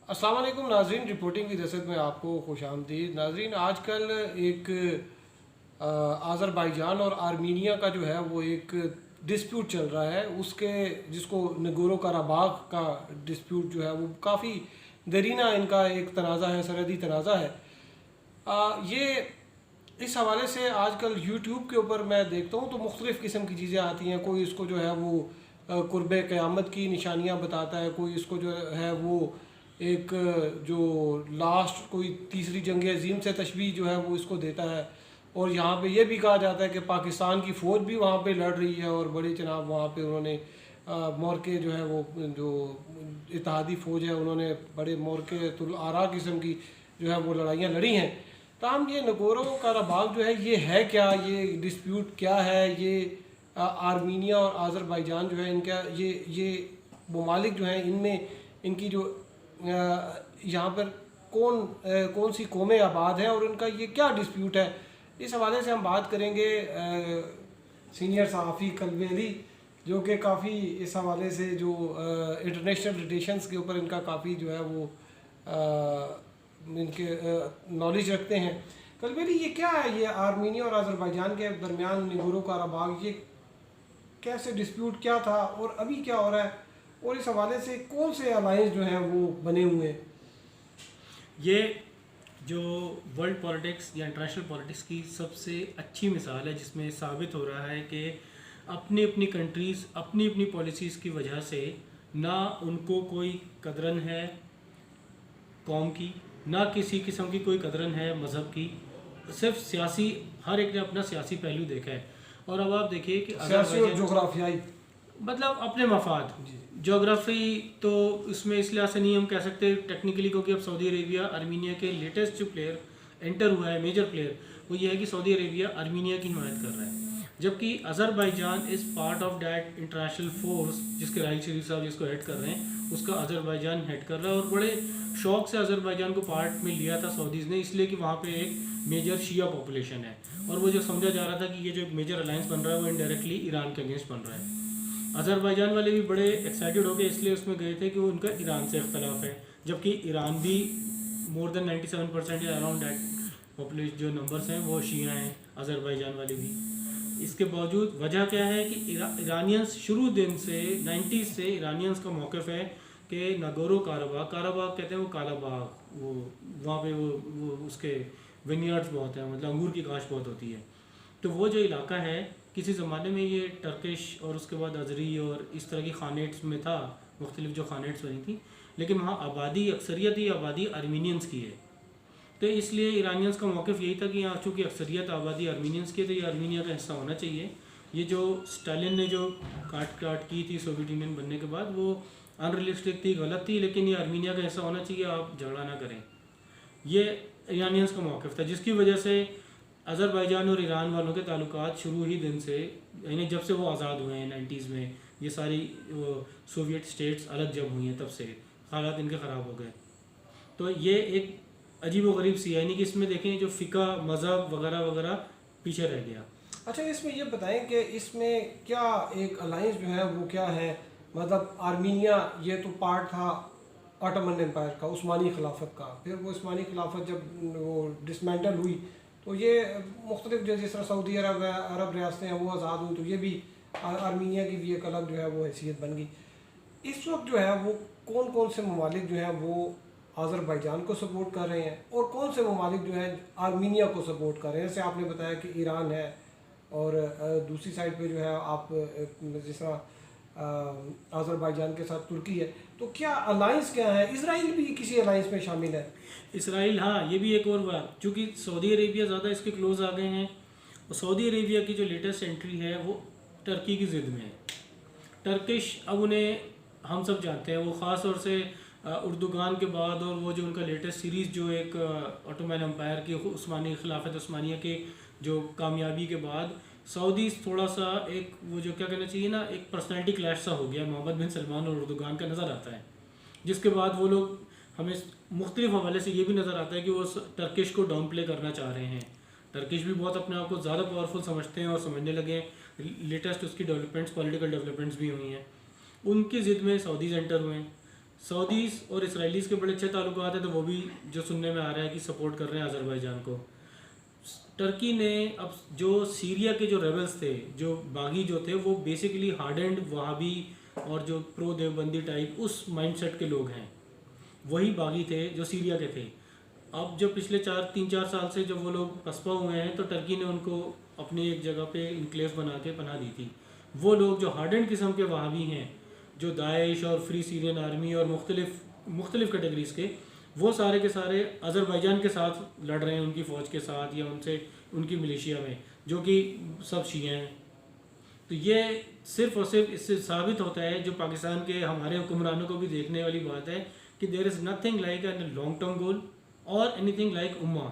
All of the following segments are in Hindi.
अस्सलाम वालेकुम नाजरीन, रिपोर्टिंग की रसद में आपको खुश आमदीद। नाजरीन, आजकल एक आज़रबाईजान और आर्मीनिया का जो है वो एक डिस्प्यूट चल रहा है, उसके जिसको नगोरो कराबाग का डिस्प्यूट जो है वो काफ़ी दरीना इनका एक तनाज़ा है, सरहदी तनाज़ा है। ये इस हवाले से आजकल यूट्यूब के ऊपर मैं देखता हूँ तो मुख्तलिफ़ किस्म की चीज़ें आती हैं। कोई इसको जो है वो कुर्ब क़यामत की निशानियाँ बताता है, कोई इसको जो है वो एक जो लास्ट कोई तीसरी जंग अज़ीम से तशबीह जो है वो इसको देता है। और यहाँ पे ये भी कहा जाता है कि पाकिस्तान की फ़ौज भी वहाँ पे लड़ रही है और बड़े जनाब वहाँ पे उन्होंने मोरके जो है वो जो इत्तेहादी फ़ौज है उन्होंने बड़े मोरके तुल आरा किस्म की जो है वो लड़ाइयाँ लड़ी हैं। ताहम ये नगोरो कराबाग जो है क्या, ये डिस्प्यूट क्या है, ये आर्मीनिया और आज़रबाईजान जो है इनका ये ममालिक जो हैं इनमें इनकी जो यहाँ पर कौन सी कौमें आबाद हैं और उनका ये क्या डिस्प्यूट है, इस हवाले से हम बात करेंगे सीनियर सहाफ़ी कल्बे अली, जो कि काफ़ी इस हवाले से जो इंटरनेशनल रिलेशंस के ऊपर इनका काफ़ी जो है वो इनके नॉलेज रखते हैं। कल्बे अली, ये क्या है, ये आर्मीनिया और आज़रबाईजान के दरमियान नगोरो कराबाग ये कैसे डिस्प्यूट क्या था और अभी क्या हो रहा है, और इस हवाले से कौन से अलायंस जो हैं वो बने हुए हैं? ये जो वर्ल्ड पॉलिटिक्स या इंटरनेशनल पॉलिटिक्स की सबसे अच्छी मिसाल है, जिसमें साबित हो रहा है कि अपनी अपनी कंट्रीज़ अपनी अपनी पॉलिसीज़ की वजह से ना उनको कोई कदरन है कौम की, ना किसी किस्म की कोई कदरन है मज़हब की। सिर्फ सियासी, हर एक ने अपना सियासी पहलू देखा है। और अब आप देखिए कि सियासी और जोग्राफियाई, मतलब अपने मफाद, जोग्राफ़ी तो इसमें इस लिहाज से नहीं हम कह सकते टेक्निकली, क्योंकि अब सऊदी अरेबिया आर्मीनिया के लेटेस्ट जो प्लेयर एंटर हुआ है, मेजर प्लेयर, वो ये है कि सऊदी अरेबिया आर्मीनिया की हिमायत कर रहा है। जबकि Azerbaijan is part of that international force, जिसके राहिल शरीफ साहब जिसको हेड कर रहे हैं, उसका अज़रबाईजान हेड कर रहा है। और बड़े शौक से अज़रबाईजान को पार्ट में लिया था सऊदीज़ ने, इसलिए कि वहाँ पे एक मेजर शिया पॉपुलेशन है। और वो जो समझा जा रहा था कि ये जो मेजर अलायंस बन रहा है वो इनडायरेक्टली ईरान के अगेंस्ट बन रहा है। अज़रबाईजान वाले भी बड़े एक्साइटेड हो गए, इसलिए उसमें गए थे कि वो उनका ईरान से इख्तलाफ है, जबकि ईरान भी मोर देन 97% या अराउंड दैट पॉपुलेशन जो नंबर्स हैं वो शिया हैं, अज़रबाईजान वाले भी। इसके बावजूद वजह क्या है कि ईरानियंस शुरू दिन से 90s से ईरानियंस का मौक़िफ़ है कि नगोरो कराबाग, कराबाग कहते हैं वो काला बाग, वो वहाँ पे वो उसके विनयार्ड्स बहुत हैं, मतलब अंगूर की काश बहुत होती है। तो वो जो इलाका है किसी ज़माने में ये टर्किश और उसके बाद अजरी और इस तरह की खानेट्स में था, मुख्तलिफ जो खानेट्स बनी थी, लेकिन वहाँ आबादी अक्सरियत ही आबादी आर्मीनियंस की है। तो इसलिए ईरानियंस का मौक़िफ़ यही था कि यहाँ चूँकि अक्सरियत आबादी आर्मीनियंस की है तो ये आर्मीनिया का हिस्सा होना चाहिए। ये जो स्टालिन ने जो काट की थी सोवियत यूनियन बनने के बाद, वो अनरियलिस्टिक थी, गलत थी, लेकिन ये आर्मीनिया का हिस्सा होना चाहिए, आप झगड़ा ना करें। ये ईरानियंस का मौक़िफ़ था, जिसकी वजह से अज़रबाईजान और ईरान वालों के ताल्लुकात शुरू ही दिन से, यानी जब से वो आज़ाद हुए हैं 90s में, ये सारी सोवियत स्टेट्स अलग जब हुई हैं तब से हालात इनके ख़राब हो गए। तो ये एक अजीब व गरीब सी है, यानी कि इसमें देखें जो फ़िका मज़हब वगैरह वगैरह पीछे रह गया। अच्छा, इसमें ये बताएं कि इसमें क्या एक अलायंस जो है वो क्या है, मतलब आर्मीनिया ये तो पार्ट था ऑटोमन एम्पायर का, उस्मानी खिलाफत का, फिर वो उस्मानी खिलाफत जब वो डिसमेंटल हुई तो ये मुख्तलिफ जो जिस तरह सऊदी अरब रियासतें हैं वो आज़ाद हुई, तो ये भी आर्मीनिया की भी एक अलग जो है वो हैसियत बन गई। इस वक्त जो है वो कौन कौन से ममालिक जो हैं वो आज़रबाईजान को सपोर्ट कर रहे हैं और कौन से ममालिक जो हैं आर्मीनिया को सपोर्ट कर रहे हैं? जैसे आपने बताया कि ईरान है और दूसरी साइड पे जो है आप जिस तरह आज़रबाईजान के साथ तुर्की है, तो क्या अलायंस क्या है? इजराइल भी किसी अलायंस में शामिल है? इसराइल, हाँ, ये भी एक और बात, चूँकि सऊदी अरेबिया ज़्यादा इसके क्लोज आ गए हैं, और सऊदी अरेबिया की जो लेटेस्ट एंट्री है वो टर्की की ज़िद में है। टर्किश, अब उन्हें हम सब जानते हैं, वो ख़ास तौर से उर्दुगान के बाद और वो जो उनका लेटेस्ट सीरीज़ जो एक ऑटोमन एम्पायर की उस्मानी खिलाफत उस्मानिया के जो कामयाबी के बाद सऊदी थोड़ा सा एक वो जो क्या कहना चाहिए ना, एक पर्सनैलिटी क्लैश सा हो गया मोहम्मद बिन सलमान और उर्दुगान का नज़र आता है, जिसके बाद वो लोग हमें मुख्तलिफ हवाले से ये भी नज़र आता है कि वो टर्किश को डाउन प्ले करना चाह रहे हैं। टर्किश भी बहुत अपने आप को ज़्यादा पावरफुल समझते हैं और समझने लगे हैं, लेटेस्ट उसकी डेवलपमेंट्स, पॉलिटिकल डेवलपमेंट्स भी हुई हैं, उनकी ज़िद में सऊदीज़ एंटर हुए हैं। सऊदीज़ और इसराइलीज़ के बड़े अच्छे ताल्लुकात हैं, तो वो भी जो सुनने में आ रहा है कि सपोर्ट कर रहे हैं अज़रबैजान को। टर्की ने अब जो सीरिया के जो रेबल्स थे, जो बागी जो थे, वो बेसिकली हार्डेंड वहाबी और जो प्रो देवबंदी टाइप उस माइंडसेट के लोग हैं, वही बागी थे जो सीरिया के थे। अब जो पिछले 3-4 साल से जब वो लोग पसपा हुए हैं, तो टर्की ने उनको अपनी एक जगह पे इनक्लेव बना के पनाह दी थी। वो लोग जो हार्डेंड किस्म के वहाबी हैं, जो दाइश और फ्री सीरियन आर्मी और मुख्तलिफ कैटेगरीज के, वो सारे के सारे अज़रबैजान के साथ लड़ रहे हैं, उनकी फ़ौज के साथ या उनसे उनकी मिलिशिया में, जो कि सब शिया हैं। तो ये सिर्फ और सिर्फ इससे साबित होता है, जो पाकिस्तान के हमारे हुक्मरानों को भी देखने वाली बात है, कि there is nothing like a long term goal और एनीथिंग लाइक उम्मा।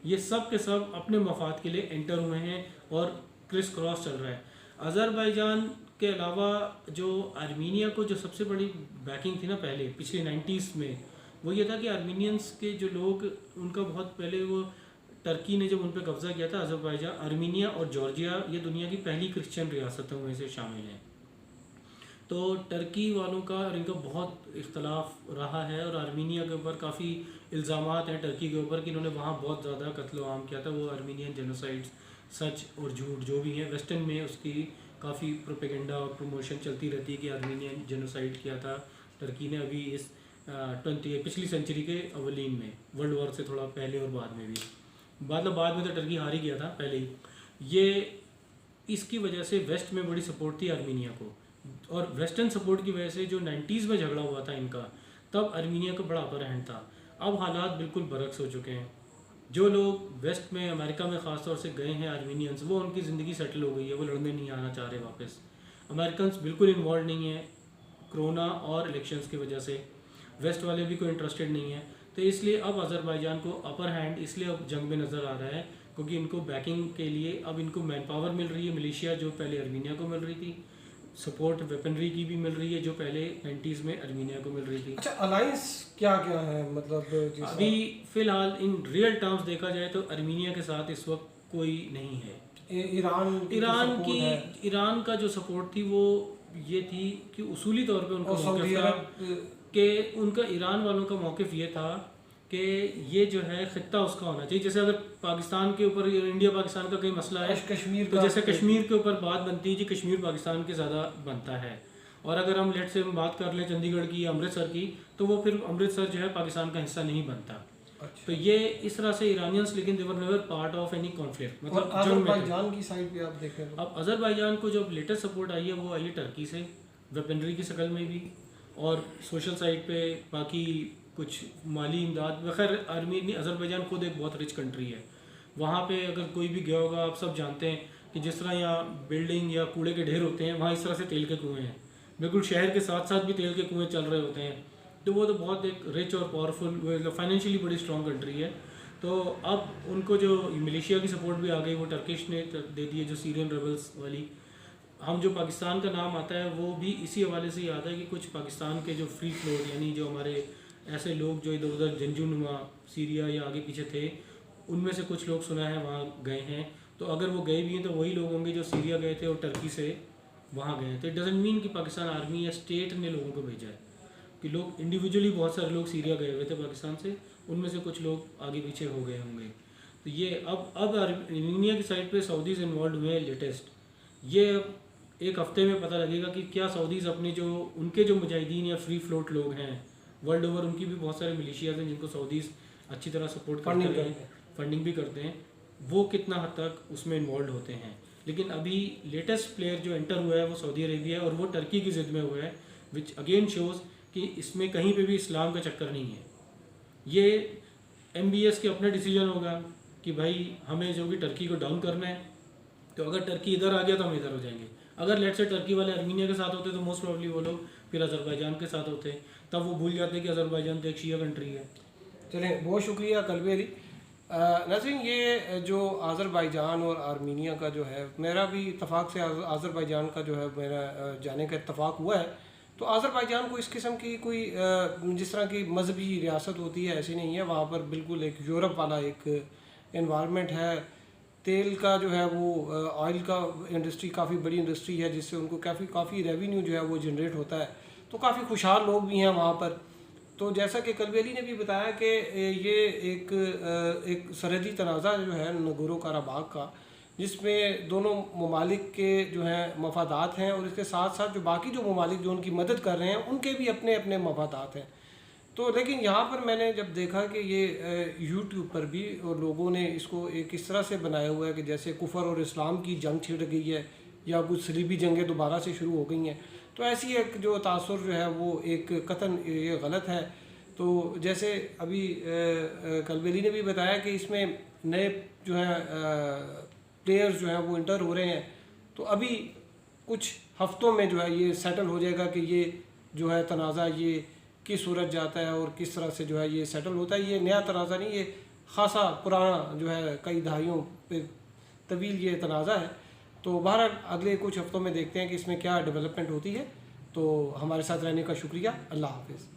ये सब के सब अपने मफाद के लिए एंटर हुए हैं और क्रिस क्रॉस चल रहा है। अज़रबैजान के अलावा जो आर्मीनिया को जो सबसे बड़ी बैकिंग थी ना पहले पिछले 90s में, वो ये था कि आर्मीनियंस के जो लोग, उनका बहुत पहले वो टर्की ने जब उन पर कब्ज़ा किया था, अज़रबैजान, आर्मीनिया और जॉर्जिया ये दुनिया की पहली क्रिश्चियन रियासतों में से शामिल हैं। तो टर्की वालों का और इनका बहुत इख्तलाफ रहा है, और आर्मीनिया के ऊपर काफ़ी इल्ज़ामात हैं टर्की के ऊपर कि इन्होंने वहाँ बहुत ज़्यादा कत्ल आम किया था। वो आर्मीनियन जेनोसाइड्स, सच और झूठ जो भी हैं, वेस्टर्न में उसकी काफ़ी प्रोपेगेंडा और प्रमोशन चलती रहती है कि आर्मीनियन जेनोसाइड किया था टर्की ने। अभी इस पिछली सेंचुरी के अवलीन में, वर्ल्ड वॉर से थोड़ा पहले और बाद में भी, बाद में तो टर्की हार ही गया था पहले ही। ये इसकी वजह से वेस्ट में बड़ी सपोर्ट थी आर्मीनिया को, और वेस्टर्न सपोर्ट की वजह से जो 90s में झगड़ा हुआ था इनका, तब आर्मीनिया को बड़ा अपर हैंड था। अब हालात बिल्कुल बरक्स हो चुके हैं। जो लोग वेस्ट में, अमेरिका में ख़ास तौर से गए हैं आर्मीनियंस, वो उनकी ज़िंदगी सेटल हो गई है, वो लड़ने नहीं आना चाह रहे वापस। अमेरिकन्स बिल्कुल इन्वॉल्व नहीं है, कोरोना और इलेक्शंस की वजह से वेस्ट वाले भी कोई इंटरेस्टेड नहीं है। तो इसलिए अब अज़रबैजान को अपर हैंड इसलिए अब जंग में नज़र आ रहा है, क्योंकि इनको बैकिंग के लिए अब इनको मैन पावर मिल रही है, मिलिशिया जो पहले आर्मीनिया को मिल रही थी, सपोर्ट वेपनरी की भी मिल रही है जो पहले 90s में आर्मीनिया को मिल रही थी। अच्छा, अलायंस क्या क्या है, मतलब अभी फ़िलहाल इन रियल टर्म्स देखा जाए तो आर्मीनिया के साथ इस वक्त कोई नहीं है। ईरान का जो सपोर्ट थी वो ये थी कि उसूली तौर पे उनका मौक़िफ़ था कि उनका, ईरान वालों का मौक़िफ़ ये था कि ये जो है ख़ित्ता उसका होना चाहिए। जैसे अगर पाकिस्तान के ऊपर, इंडिया पाकिस्तान का कोई मसला है, कश्मीर तो जैसे कश्मीर के ऊपर बात बनती है जी, कश्मीर पाकिस्तान के ज़्यादा बनता है। और अगर हम लेट से बात कर लें चंडीगढ़ की या अमृतसर की, तो वो फिर अमृतसर जो है पाकिस्तान का हिस्सा नहीं बनता। अच्छा। तो ये इस तरह से ईरानियंस, लेकिन they were never part of any conflict, मतलब अज़रबैजान की साइड पे आप देखें तो अब अज़रबैजान को जो लेटेस्ट सपोर्ट आई है वो आई है टर्की से, वेपनरी की शक्ल में भी, और सोशल साइड पे बाकी कुछ माली इमदाद। खैर अज़रबैजान खुद एक बहुत रिच कंट्री है। वहाँ पे अगर कोई भी गया होगा, आप सब जानते हैं कि जिस तरह यहाँ बिल्डिंग या कूड़े के ढेर होते हैं, वहाँ इस तरह से तेल के कुएँ हैं, बिल्कुल शहर के साथ साथ भी तेल के कुएँ चल रहे होते हैं। तो वो तो बहुत एक रिच और पावरफुल, फाइनेंशियली बड़ी स्ट्रॉन्ग कंट्री है। तो अब उनको जो मिलिशिया की सपोर्ट भी आ गई, वो टर्किश ने दे दी है, जो सीरियन रेबल्स वाली। हम जो पाकिस्तान का नाम आता है वो भी इसी हवाले से आता है कि कुछ पाकिस्तान के जो फ्री फ्लोर, यानी जो हमारे ऐसे लोग जो इधर उधर जंजुनुमा सीरिया या आगे पीछे थे, उनमें से कुछ लोग सुना है वहाँ गए हैं। तो अगर वो गए भी हैं तो वही लोग होंगे जो सीरिया गए थे और टर्की से वहाँ गए हैं। तो इट डजंट मीन कि पाकिस्तान आर्मी या स्टेट ने लोगों को भेजा है, कि लोग इंडिविजुअली, बहुत सारे लोग सीरिया गए हुए थे पाकिस्तान से, उनमें से कुछ लोग आगे पीछे हो गए होंगे। तो ये अब आर्मीनिया की साइड पे सऊदीज़ इन्वॉल्व हुए हैं लेटेस्ट। ये एक हफ्ते में पता लगेगा कि क्या सऊदीज़ अपने जो उनके जो मुजाहिदीन या फ्री फ्लोट लोग हैं वर्ल्ड ओवर, उनकी भी बहुत सारे मिलिशियाज हैं जिनको सऊदीज़ अच्छी तरह सपोर्ट करते हैं, फंडिंग भी करते हैं, वो कितना हद तक उसमें इन्वॉल्व होते हैं। लेकिन अभी लेटेस्ट प्लेयर जो एंटर हुआ है वो सऊदी अरेबिया है, और वो टर्की की ज़िद में हुआ है, विच अगेन शोज़ कि इसमें कहीं पे भी इस्लाम का चक्कर नहीं है। ये MBS के अपना डिसीजन होगा कि भाई हमें जो भी टर्की को डाउन करना है, तो अगर टर्की इधर आ गया तो हम इधर हो जाएंगे। अगर लेट से टर्की वाले आर्मीनिया के साथ होते तो मोस्ट प्रॉब्ली वो लोग फिर अज़रबैजान के साथ होते, तब वो भूल जाते कि अज़रबैजान तो एक शिया कंट्री है। चलें, बहुत शुक्रिया कल्बी अली। नाज़रीन, ये जो अज़रबैजान और आर्मीनिया का जो है, मेरा भी इत्तफाक से अज़रबैजान का जो है मेरा जाने का इत्तफाक हुआ है। तो अज़रबैजान को इस किस्म की कोई जिस तरह की मजहबी रियासत होती है ऐसी नहीं है। वहाँ पर बिल्कुल एक यूरोप वाला एक इन्वायरमेंट है। तेल का जो है वो ऑयल का इंडस्ट्री काफ़ी बड़ी इंडस्ट्री है, जिससे उनको काफ़ी रेवेन्यू जो है वो जनरेट होता है। तो काफ़ी खुशहाल लोग भी हैं वहाँ पर। तो जैसा कि कल्बी अली ने भी बताया कि ये एक सरहदी तनाज़ा जो है नगोरो कराबाग का, जिसमें दोनों ममालिक के जो हैं मफादात हैं, और इसके साथ साथ जो बाकी जो ममालिक जो उनकी मदद कर रहे हैं उनके भी अपने अपने मफादात हैं। तो लेकिन यहाँ पर मैंने जब देखा कि ये यूट्यूब पर भी और लोगों ने इसको एक इस तरह से बनाया हुआ है कि जैसे कुफर और इस्लाम की जंग छिड़ गई है या कुछ सलीबी जंगें दोबारा से शुरू हो गई हैं, तो ऐसी एक जो तासुर जो है वो एक कतन ये गलत है। तो जैसे अभी कल्बी अली ने भी बताया कि इसमें नए जो है प्लेयर्स जो हैं वो इंटर हो रहे हैं, तो अभी कुछ हफ्तों में जो है ये सेटल हो जाएगा कि ये जो है तनाज़ा ये किस सूरत जाता है और किस तरह से जो है ये सेटल होता है। ये नया तनाज़ा नहीं, ये ख़ासा पुराना जो है कई दहाइयों पे तवील ये तनाज़ा है। तो बहरहाल अगले कुछ हफ्तों में देखते हैं कि इसमें क्या डेवलपमेंट होती है। तो हमारे साथ रहने का शुक्रिया। अल्लाह हाफ़िज़।